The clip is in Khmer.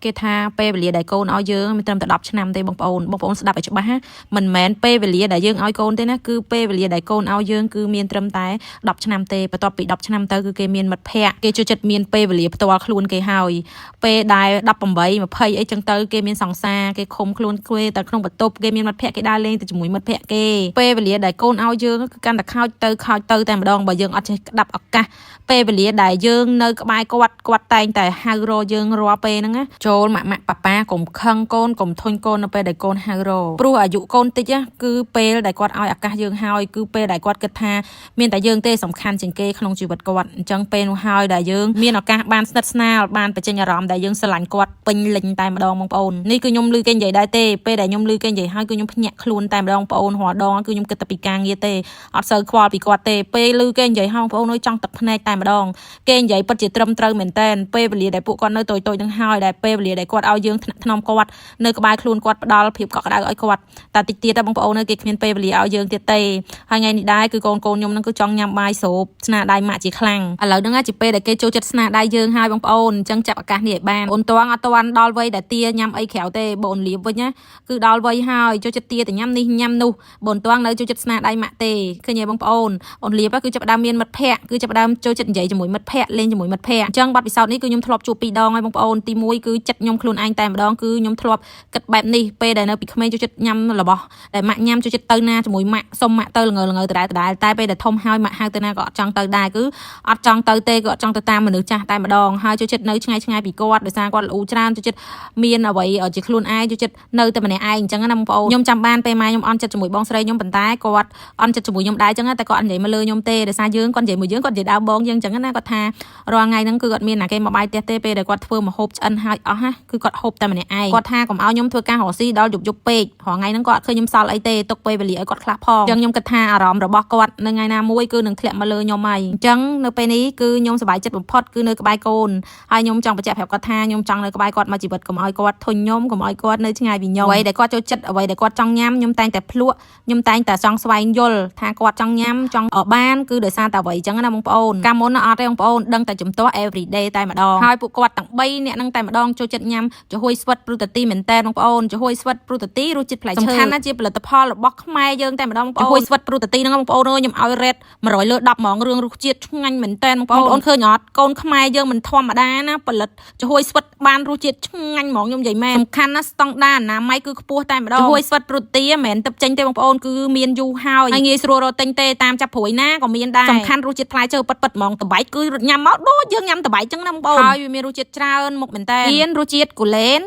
គេថាពេលវេលាដែលកូនឲ្យយើងមិនត្រឹមតែ10ឆ្នាំទេបងប្អូនស្ដាប់ឲ្យច្បាស់ណាមិនមែនពេលវេលាដែលយើងឲ្យកូនទេណាគឺពេលវេលាដែលកូនឲ្យយើងគឺមានត្រឹមតែ10ឆ្នាំទេបន្ទាប់ពី10ឆ្នាំទៅគឺគេមានមិត្តភ័ក្តិគេចូលចិត្តមានពេលវេលាផ្ទាល់ខ្លួនគេហើយពេលដែល18 20អីចឹងទៅគេមានសង្សារគេឃុំខ្លួនគេតែក្នុងបន្ទប់គេមានមិត្តភ័ក្តិគេដើរលេងទៅជាមួយមិត្តភ័ក្តិគេពេលវេលាដែលកូនឲ្យយើងគឺកាន់តែខោចទៅតែម្ដងបើយើងអត់ចេះក្តាប់ឱកាសពេលវេលាដែលយើងនៅក្បែរគាត់តែងតែហៅរកយើងរាល់ពេលហ្នឹងណាចូលម៉ាក់ប៉ាកុំខឹងកូនកុំធុញកូននៅពេលដែលកូនហៅរកព្រោះអាយុកូនតិចគឺពេលដែលគាត់ឲ្យឱកាសយើងហើយគឺពេលដែលគាត់គិតថាមានតែយើងទេសំខាន់ជាងគេក្នុងជីវិតគាត់អញ្ចឹងពេលនោះហើយដែលយើងមានឱកាសបានស្និទ្ធស្នាលបានបញ្ចេញអារម្មណ៍ដែលយើងស្រឡាញ់គាត់ពេញលេញតែម្ដងបងប្អូននេះគឺខ្ញុំឮគេនិយាយដែរទេពេលដែលខ្ញុំឮគេនិយាយហើយគឺខ្ញុំភ្ញាក់ខ្លួនតែម្ដងបងប្អូនរាល់ដងគឺខ្ញុំគិតតែពីការងារទេអត់សូវខ្វល់ពីគាត់ទេពេលឮគេនិយាយហើយបងប្អូនអើយចង់ទឹកភ្នែកតែម្ដងគេនិយាយពិតជាត្រឹមត្រូវមែនតើពេលវេលាដែលពួកគាត់នៅតូចៗនឹងហើយដែលពេលវេលាដែលគាត់ឲ្យយើងថ្នាក់ថ្នមគាត់នៅក្បែរខ្លួនគាត់ផ្ដល់ភាពកក់ក្ដៅឲ្យគាត់តែតិចទៀតបងប្អូនគេគ្មានពេលវេលាឲ្យយើងទៀតទេហើយថ្ងៃនេះដែរគឺកូនខ្ញុំនឹងគឺចង់ញ៉ាំបាយស្រូបស្នាដៃម៉ាក់ជាខ្លាំងឥឡូវហ្នឹងជាពេលដែលគេចូលចិត្តស្នាដៃយើងហើយបងប្អូនអញ្ចឹងចាប់ឱកាសនេះឲ្យបានអូនតួងអត់ទាន់ដល់វ័យដែលទាញ៉ាំអីក្រៅទេបងលៀបវិញណាគឺដល់វ័យហើយចូលចិត្តទាទៅញ៉ាំនេះញ៉ាំនោះបងតួងនៅចូលចិត្តស្នាដៃម៉ាក់ទេឃើញទេបងប្អូនអូនលៀបគឺចាប់ដើមមានមិត្តភ័ក្តិគឺចាប់ដើមចូលចិត្តនិយាយជាមួយមិត្តភ័ក្តិលេងជាមួយមិត្តភ័ក្តិអញ្ចឹងបទពិសោធន៍នេះគឺខ្ញុំធ្លាប់ជួប2ដងហើយបងប្អូនទី1គឺចិត្តខ្ញុំខ្លួនឯងតែម្ដងគឺខ្ញុំធ្លាប់គិតបែបនេះពេលដែលនៅពីក្មេងចូលចិត្តញ៉ាំរបស់ដែលម៉ាក់ញ៉ាំចូលចិត្តទៅណាជាមួយម៉ាក់សុំម៉ាក់ទៅល្ងើដដែលតែពេលដែលធំហើយម៉ាក់ហៅទៅណាក៏អត់ចង់ទៅដែរគឺអត់ចង់ទៅទេគឺអត់ចង់ទៅតាមមនុស្សចាស់តែម្ដងហើយចូលចិត្តនៅឆ្ងាយពីគាត់ដោយសារគាត់ល្អូច្រើនចូលចិត្តមានអ្វីជាខ្លួនឯងចូលចិត្តនៅតែម្នាក់ឯងអញ្ចឹងណាបងប្អូនខ្ញុំចាំបានពេលម៉ែខ្ញុំអន់ចិត្តជាមួយបងស្រីខ្ញុំប៉ុន្តែគាត់អន់ចិត្តជាមួយខ្ញុំដែរអញ្ចឹងតែគាត់អត់និយាយមកលើខ្ញុំទេដោយសារយើងគាត់និយាយមួយយើងគាត់និយាយដើមបងយើងអញ្ចឹងណាគាត់ថារាល់ថ្ងៃហ្នឹងគឺគាត់មានណាគេមកបាយផ្ទះទេពេលដែលគាត់ធ្វើម្ហូបឆ្អិនហើយអស់ណាគឺគាត់ហូបតែម្នាក់ឯងគាត់ថាកុំឲ្យខ្ញុំធ្វើការរកស៊ីដល់យប់ពេករាល់ថ្ងៃហ្នឹងគាត់អត់ឃើញខ្ញុំសល់អីទេទុកពេលវេលាឲ្យគាត់ខ្លះផងអញ្ចឹងខ្ញុំគិតថាអារម្មណ៍របស់គាត់នៅថ្ងៃណាមួយគឺនឹងធ្លាក់មកលើខ្ញុំហើយអញ្ចឹងនៅពេលនេះគឺខ្ញុំសប្បាយចិត្តបំផុតគឺនៅក្បែរកូនហើយខ្ញុំចង់បញ្ជាក់ប្រាប់គាត់ថាខ្ញុំចង់នៅក្បែរគាត់មកជីវិតកុំឲ្យគាត់ធុញខ្ញុំកុំឲ្យគាត់នៅឆ្ងាយពីខ្ញុំអ្វីដែលគាត់ចូលចិត្តអ្វីដែលគាត់ចង់ញ៉ាំខ្ញុំតែងតែភ្លក់ខ្ញុំតែងតែចង់ស្វែងយល់ថាគាត់ចង់ញ៉ាំចង់បានគឺដោយសារតែអ្វីអញ្ចឹងណាបងប្អូនកាលមុនអត់ទេបងប្អូនដឹងតែជំទាស់ everyday តែម្ដងហើយពួកគាត់ទាំង3នាក់ហ្នឹងតែម្ដងចូលចិត្តញ៉ាំចំហុយស្វិតព្រូតាទីមែនតើបងប្អូនចំហុយស្វិតព្រូតាទីរសជាតិផ្លែឈើសំខាន់ណាស់ជាផលិតផលរបស់ខ្មែរយើងតែម្ដងបងប្អូនចំហុយស្វិតព្រូតាទីហ្នឹងបងប្អូនអើយខ្ញុំឲ្យ rate 100 លើ 10 ហ្មងរឿងរសជាតិឆ្ងាញ់មែនតើបងប្អូនឃើញអត់កូនខ្មែរយើងមិនធម្មតាណាផលិតចំហុយស្វិតបានរសជាតិឆ្ងាញ់ហ្មងខ្ញុំនិយាយមែនសំខាន់ណាស់ស្តង់ដារអនាម័យគឺខ្ពស់តែម្ដងចំហុយស្វិតព្រូតាទីមិនមែនទឹកចេញទេបងប្អូនគឺមានយូរហើយងាយស្រួលរកទិញទេតាមចាប់ព្រួយណាក៏មានដែរសំខាន់រសជាតិផ្លែឈើប៉ិតហ្មងតបែកគឺញ៉ាំមកដូចយើងញ៉ាំតបែកចឹងណាបងប្អូនហើយវាមានរសជាតិច្រើនមុខមែនតើមានរសជាតិគូលែន